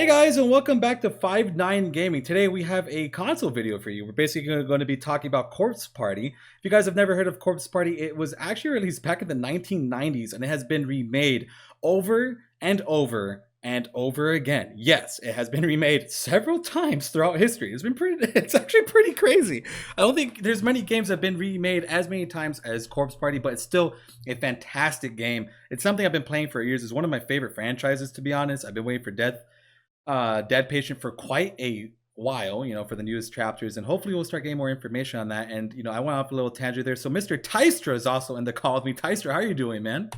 Hey guys, and welcome back to 5 9 Gaming. Today we have a console video for you. We're basically going to be talking about Corpse Party. If you guys have never heard of Corpse Party, it was actually released back in the 1990s and it has been remade over and over and over again. Yes, it has been remade several times throughout history. It's actually pretty crazy. I don't think there's many games that have been remade as many times as Corpse Party, but it's still a fantastic game. It's something I've been playing for years. It's one of my favorite franchises, to be honest. I've been waiting for Dead Patient for quite a while, for the newest chapters, and hopefully we'll start getting more information on that. And I went off a little tangent there. So Mr. Tystra is also in the call with me. Tystra, how are you doing, man?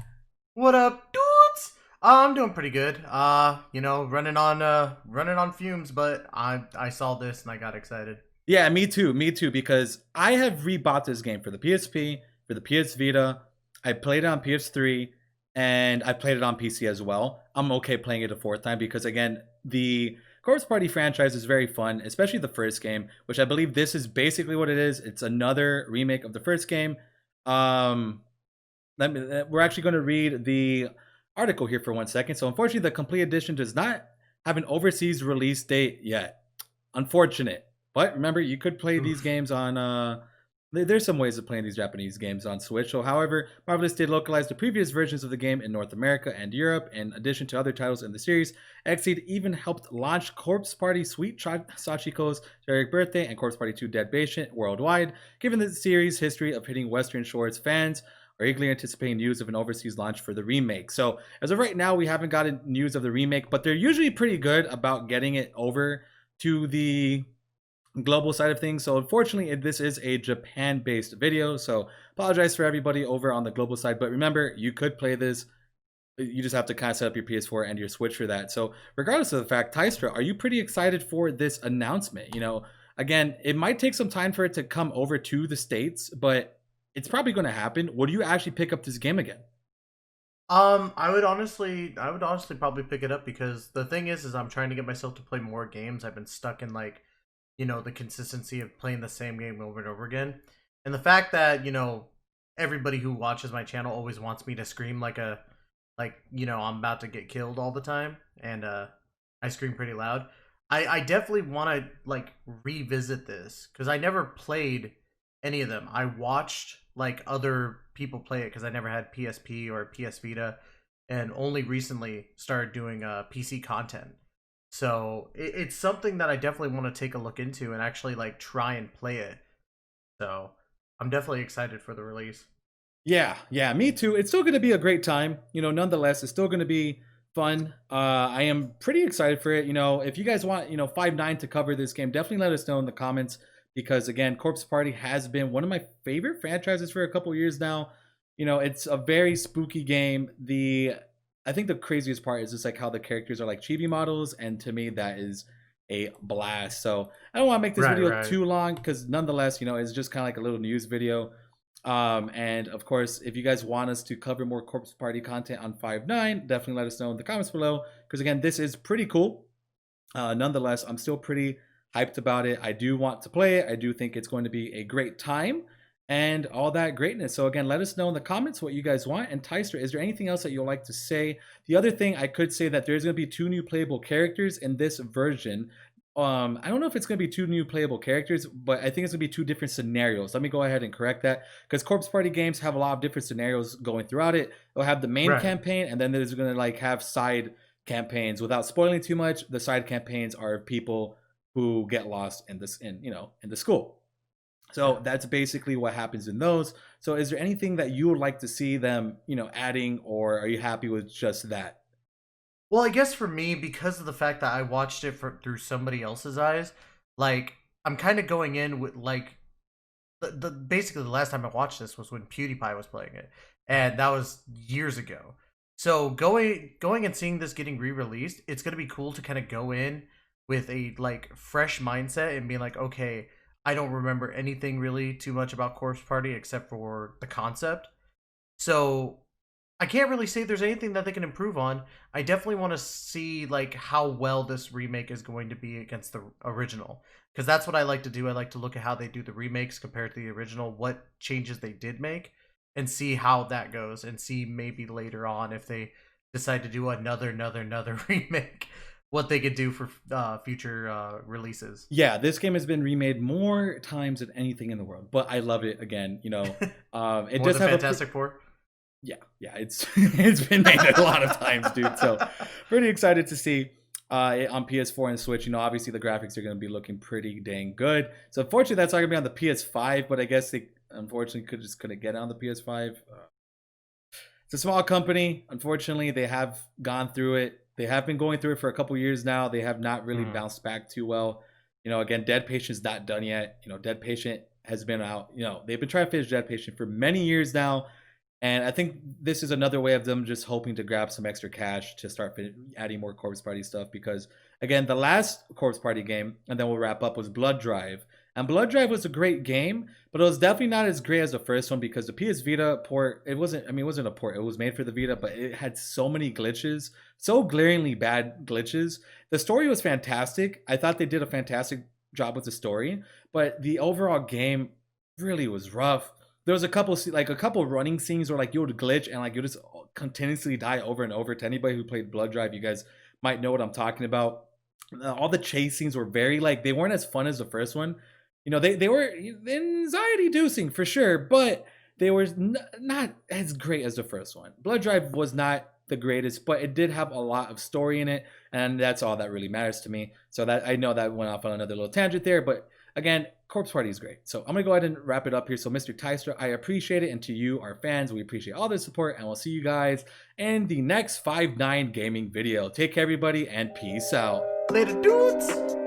What up, dudes? I'm doing pretty good. Running on fumes, but I saw this and I got excited. Yeah, me too, because I have rebought this game for the PSP, for the PS Vita. I played it on PS3, and I played it on PC as well. I'm okay playing it a fourth time because, again, the Corpse Party franchise is very fun, especially the first game, which I believe this is basically what it is. It's another remake of the first game. We're actually going to read the article here for 1 second. So unfortunately, the complete edition does not have an overseas release date yet. Unfortunate. But remember, you could play these games on there's some ways of playing these Japanese games on Switch. So, however, Marvelous did localize the previous versions of the game in North America and Europe, in addition to other titles in the series. Xseed even helped launch Corpse Party Sweet Sachiko's Tragic Birthday and Corpse Party 2 Dead Patient worldwide. Given the series' history of hitting Western shores, fans are eagerly anticipating news of an overseas launch for the remake. So, as of right now, we haven't gotten news of the remake, but they're usually pretty good about getting it over to the global side of things. So unfortunately, this is a Japan-based video, so apologize for everybody over on the global side. But remember, you could play this. You just have to kind of set up your PS4 and your Switch for that. So regardless of the fact, Tystra, are you pretty excited for this announcement? Again, it might take some time for it to come over to the States, but it's probably going to happen. Would you actually pick up this game again? I would honestly probably pick it up because the thing is I'm trying to get myself to play more games. I've been stuck in the consistency of playing the same game over and over again. And the fact that, everybody who watches my channel always wants me to scream I'm about to get killed all the time. And I scream pretty loud. I definitely want to revisit this because I never played any of them. I watched other people play it because I never had PSP or PS Vita and only recently started doing PC content. So it's something that I definitely want to take a look into and actually try and play it. So I'm definitely excited for the release. Yeah, me too. It's still going to be a great time. Nonetheless, it's still going to be fun. I am pretty excited for it. If you guys want, 5 9 to cover this game, definitely let us know in the comments because, again, Corpse Party has been one of my favorite franchises for a couple years now. It's a very spooky game. I think the craziest part is just how the characters are like chibi models, and to me that is a blast. So I don't want to make this video Right. too long because nonetheless, it's just kind of like a little news video. And of course, if you guys want us to cover more Corpse Party content on 5 9, definitely let us know in the comments below. Because again, this is pretty cool. Nonetheless, I'm still pretty hyped about it. I do want to play it. I do think it's going to be a great time and all that greatness. So again, let us know in the comments what you guys want. And Tystra, is there anything else that you'd like to say? The other thing I could say that there's going to be 2 new playable characters in this version. I don't know if it's going to be 2 new playable characters, but I think it's going to be 2 different scenarios. Let me go ahead and correct that because Corpse Party games have a lot of different scenarios going throughout it. They'll have the main Right. campaign, and then there's going to have side campaigns. Without spoiling too much, the side campaigns are people who get lost in the school. So Yeah. that's basically what happens in those. So is there anything that you would like to see them, adding, or are you happy with just that? Well, I guess for me, because of the fact that I watched it through somebody else's eyes, I'm kind of going in with basically the last time I watched this was when PewDiePie was playing it, and that was years ago. So going and seeing this getting re-released, it's gonna be cool to kind of go in with a fresh mindset and being like, okay, I don't remember anything really too much about Corpse Party except for the concept. So I can't really say there's anything that they can improve on. I definitely want to see how well this remake is going to be against the original, because that's what I like to do. I like to look at how they do the remakes compared to the original, what changes they did make, and see how that goes, and see maybe later on if they decide to do another remake, what they could do for future releases. Yeah, this game has been remade more times than anything in the world, but I love it again. You know, it More does than have Fantastic Four. yeah, it's it's been made a lot of times, dude. So pretty excited to see it on PS4 and Switch. You know, obviously the graphics are going to be looking pretty dang good. So unfortunately, that's not going to be on the PS5, but I guess they unfortunately couldn't get it on the PS5. It's a small company. Unfortunately, they have gone through it. They have been going through it for a couple years now. They have not really bounced back too well. You know, again, Dead Patient's not done yet. You know, Dead Patient has been out. You know, they've been trying to finish Dead Patient for many years now. And I think this is another way of them just hoping to grab some extra cash to start adding more Corpse Party stuff. Because, again, the last Corpse Party game, and then we'll wrap up, was Blood Drive. And Blood Drive was a great game, but it was definitely not as great as the first one because the PS Vita port, it wasn't a port. It was made for the Vita, but it had so many glitches, so glaringly bad glitches. The story was fantastic. I thought they did a fantastic job with the story, but the overall game really was rough. There was a couple running scenes where like you would glitch and like you just continuously die over and over. To anybody who played Blood Drive, you guys might know what I'm talking about. All the chase scenes were very like they weren't as fun as the first one. You know, they were anxiety inducing for sure, but they were not as great as the first one. Blood Drive was not the greatest, but it did have a lot of story in it, and that's all that really matters to me. So that I know that went off on another little tangent there, but again, Corpse Party is great. So I'm gonna go ahead and wrap it up here. So Mr. Tystra, I appreciate it, and to you, our fans, we appreciate all the support, and we'll see you guys in the next 5-9 gaming video. Take care, everybody, and peace out. Later, dudes.